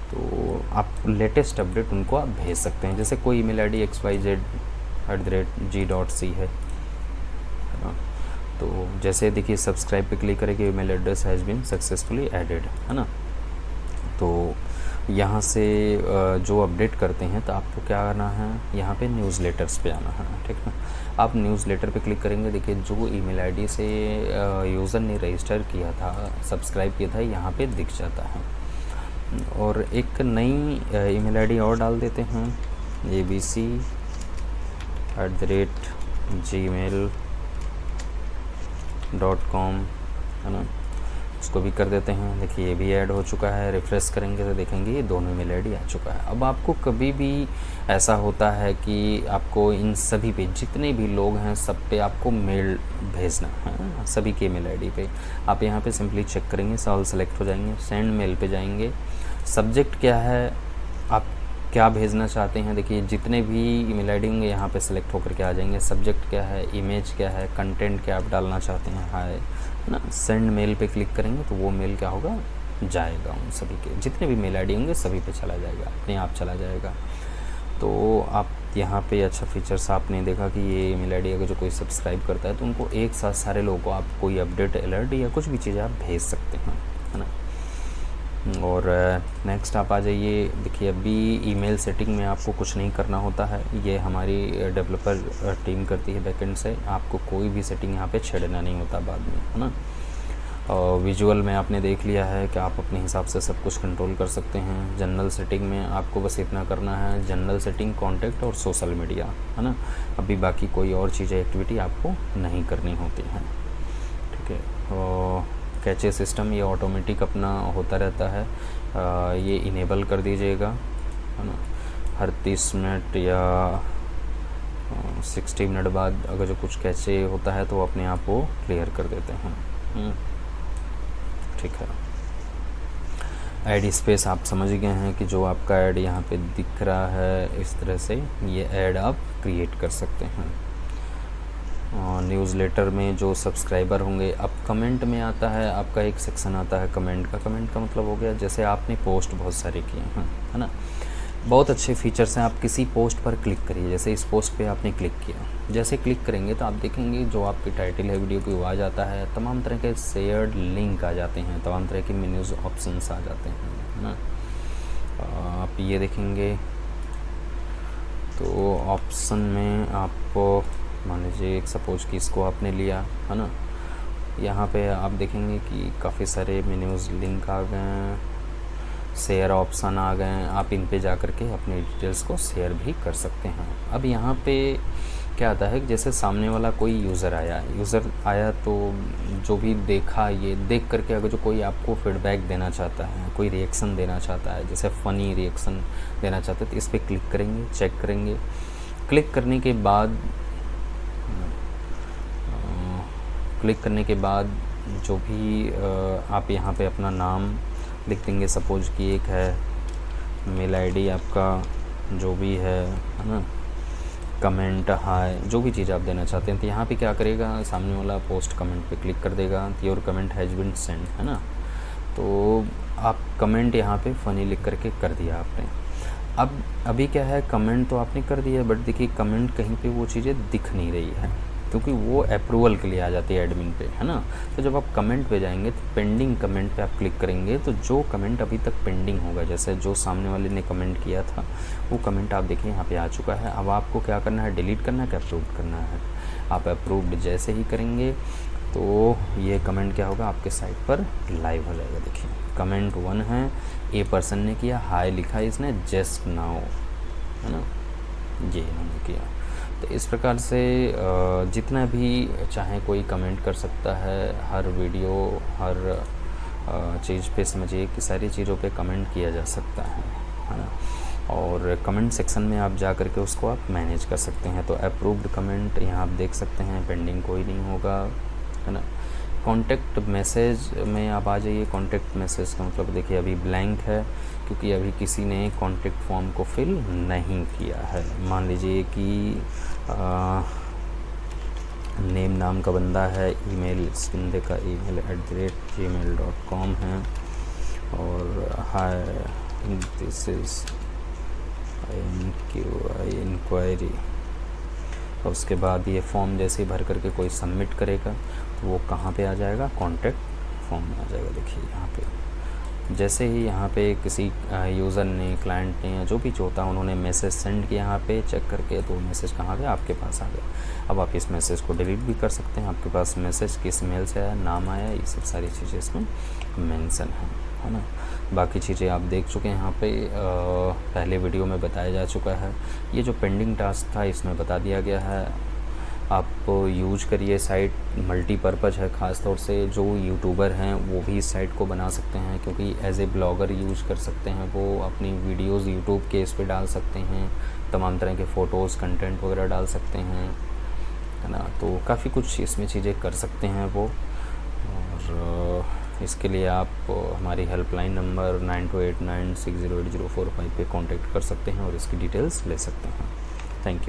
तो आप लेटेस्ट अपडेट उनको आप भेज सकते हैं। जैसे कोई ईमेल आईडी xyz@g.c है ना, तो जैसे देखिए सब्सक्राइब पे क्लिक करेंगे, email address has been successfully added, है ना। तो यहाँ से जो अपडेट करते हैं तो आपको क्या करना है, यहाँ पे न्यूज़लेटर्स पे आना है, ठीक है। आप न्यूज़लेटर पे क्लिक करेंगे, देखिए जो ईमेल आईडी से यूज़र ने रजिस्टर किया था, सब्सक्राइब किया था, यहाँ पे दिख जाता है। और एक नई ईमेल आईडी और डाल देते हैं, abc@gmail.com, है ना, उसको भी कर देते हैं। देखिए ये भी ऐड हो चुका है। रिफ़्रेश करेंगे तो देखेंगे ये दोनों ईमेल आईडी आ चुका है। अब आपको कभी भी ऐसा होता है कि आपको इन सभी पे, जितने भी लोग हैं सब पे आपको मेल भेजना है, सभी के ईमेल आईडी पे आप यहाँ पे सिंपली चेक करेंगे, ऑल सेलेक्ट हो जाएंगे, सेंड मेल पे जाएंगे। सब्जेक्ट क्या है, आप क्या भेजना चाहते हैं, देखिए जितने भी ईमेल आईडी होंगे यहाँ पे सेलेक्ट होकर के आ जाएंगे। सब्जेक्ट क्या है, इमेज क्या है, कंटेंट क्या आप डालना चाहते हैं, हाय, है ना। सेंड मेल पे क्लिक करेंगे तो वो मेल क्या होगा, जाएगा उन सभी के, जितने भी मेल आईडी होंगे सभी पे चला जाएगा, अपने आप चला जाएगा। तो आप यहाँ पे अच्छा फीचर्स आपने देखा कि ये ईमेल आईडी अगर जो कोई सब्सक्राइब करता है तो उनको एक साथ सारे लोगों को आप कोई अपडेट, अलर्ट या कुछ भी चीज़ें आप भेज सकते हैं, है ना। और नेक्स्ट आप आ जाइए। देखिए अभी ईमेल सेटिंग में आपको कुछ नहीं करना होता है, ये हमारी डेवलपर टीम करती है बैकएंड से। आपको कोई भी सेटिंग यहाँ पे छेड़ना नहीं होता बाद में, है ना। और विजुअल में आपने देख लिया है कि आप अपने हिसाब से सब कुछ कंट्रोल कर सकते हैं। जनरल सेटिंग में आपको बस इतना करना है, जनरल सेटिंग, कॉन्टैक्ट और सोशल मीडिया, है ना। अभी बाकी कोई और चीज़ें, एक्टिविटी आपको नहीं करनी होती हैं, ठीक है। और कैचे सिस्टम ये ऑटोमेटिक अपना होता रहता है, ये इनेबल कर दीजिएगा, है ना। हर 30 मिनट या 60 मिनट बाद अगर जो कुछ कैचे होता है तो अपने आप वो क्लियर कर देते हैं, ठीक है। ऐड स्पेस आप समझ गए हैं कि जो आपका ऐड यहाँ पे दिख रहा है इस तरह से, ये ऐड आप क्रिएट कर सकते हैं। न्यूज़लेटर में जो सब्सक्राइबर होंगे, अब कमेंट में आता है आपका एक सेक्शन आता है कमेंट का। कमेंट का मतलब हो गया जैसे आपने पोस्ट बहुत सारे किए हैं, है ना। बहुत अच्छे फीचर्स हैं। आप किसी पोस्ट पर क्लिक करिए, जैसे इस पोस्ट पे आपने क्लिक किया, जैसे क्लिक करेंगे तो आप देखेंगे जो आपकी टाइटल है वीडियो की वो आ जाता है, तमाम तरह के शेयर्ड लिंक आ जाते हैं, तमाम तरह के मेन्यूज़ ऑप्शंस आ जाते हैं, है ना। आप ये देखेंगे तो ऑप्शन में आपको मान लीजिए एक सपोज कि इसको आपने लिया, है ना। यहाँ पे आप देखेंगे कि काफ़ी सारे मेन्यूज़ लिंक आ गए हैं, शेयर ऑप्शन आ गए हैं। आप इन पे जा कर के अपने डिटेल्स को शेयर भी कर सकते हैं। अब यहाँ पे क्या आता है कि जैसे सामने वाला कोई यूज़र आया तो जो भी देखा, ये देख करके अगर जो कोई आपको फीडबैक देना चाहता है, कोई रिएक्शन देना चाहता है, जैसे फ़नी रिएक्शन देना चाहता है, तो इस पर क्लिक करेंगे, चेक करेंगे। क्लिक करने के बाद जो भी आप यहाँ पे अपना नाम लिख देंगे, सपोज कि एक है मेल आईडी आपका जो भी है ना, कमेंट, हाय, जो भी चीज़ आप देना चाहते हैं। तो यहाँ पे क्या करेगा, सामने वाला पोस्ट कमेंट पे क्लिक कर देगा, your comment has been send, है ना। तो आप कमेंट यहाँ पे फ़नी लिख करके कर दिया आपने। अब अभी क्या है, कमेंट तो आपने कर दिया, बट देखिए कमेंट कहीं पे वो चीज़ें दिख नहीं रही है, क्योंकि वो अप्रूवल के लिए आ जाती है एडमिन पे, है ना। तो जब आप कमेंट पे जाएंगे तो पेंडिंग कमेंट पे आप क्लिक करेंगे, तो जो कमेंट अभी तक पेंडिंग होगा, जैसे जो सामने वाले ने कमेंट किया था वो कमेंट आप देखिए यहाँ पे आ चुका है। अब आपको क्या करना है, डिलीट करना है कि अप्रूव्ड करना है। आप अप्रूव्ड जैसे ही करेंगे तो ये कमेंट क्या होगा, आपके साइट पर लाइव हो जाएगा। देखिए कमेंट 1 है, ए पर्सन ने किया, हाय लिखा है इसने जस्ट नाउ, है ना, ये इन्होंने किया। तो इस प्रकार से जितना भी चाहे कोई कमेंट कर सकता है। हर वीडियो, हर चीज़ पे समझिए कि सारी चीज़ों पे कमेंट किया जा सकता है ना। और कमेंट सेक्शन में आप जा कर के उसको आप मैनेज कर सकते हैं। तो अप्रूव्ड कमेंट यहाँ आप देख सकते हैं, पेंडिंग कोई नहीं होगा, है ना। कॉन्टेक्ट मैसेज में आप आ जाइए। कॉन्टेक्ट मैसेज का मतलब देखिए अभी ब्लैंक है, क्योंकि अभी किसी ने कॉन्टेक्ट फॉर्म को फिल नहीं किया है। मान लीजिए कि नेम नाम का बंदा है, ईमेल इस बंदे का ईमेल @gmail.com है, और हाय दिस इज़ इंक्वायरी। और उसके बाद ये फॉर्म जैसे ही भर करके कोई सबमिट करेगा तो वो कहाँ पे आ जाएगा, कॉन्टैक्ट फॉर्म में आ जाएगा। देखिए यहाँ पे जैसे ही यहाँ पे किसी यूज़र ने, क्लाइंट ने, जो भी होता उन्होंने मैसेज सेंड किया यहाँ पे चेक करके, तो मैसेज कहाँ पे आपके पास आ गया। अब आप इस मैसेज को डिलीट भी कर सकते हैं। आपके पास मैसेज किस मेल से आया, नाम आया, ये सब सारी चीज़ें इसमें मेंशन है ना। बाकी चीज़ें आप देख चुके हैं यहाँ पे, पहले वीडियो में बताया जा चुका है। ये जो पेंडिंग टास्क था इसमें बता दिया गया है। आप यूज करिए, साइट मल्टीपर्पज़ है। ख़ास तौर से जो यूट्यूबर हैं वो भी इस साइट को बना सकते हैं, क्योंकि एज ए ब्लॉगर यूज कर सकते हैं। वो अपनी वीडियोस यूट्यूब के इस पे डाल सकते हैं, तमाम तरह के फ़ोटोज़, कंटेंट वगैरह डाल सकते हैं, है ना। तो काफ़ी कुछ इसमें चीज़ें कर सकते हैं वो। और इसके लिए आप हमारी हेल्पलाइन नंबर 9289608045 पे कांटेक्ट कर सकते हैं और इसकी डिटेल्स ले सकते हैं।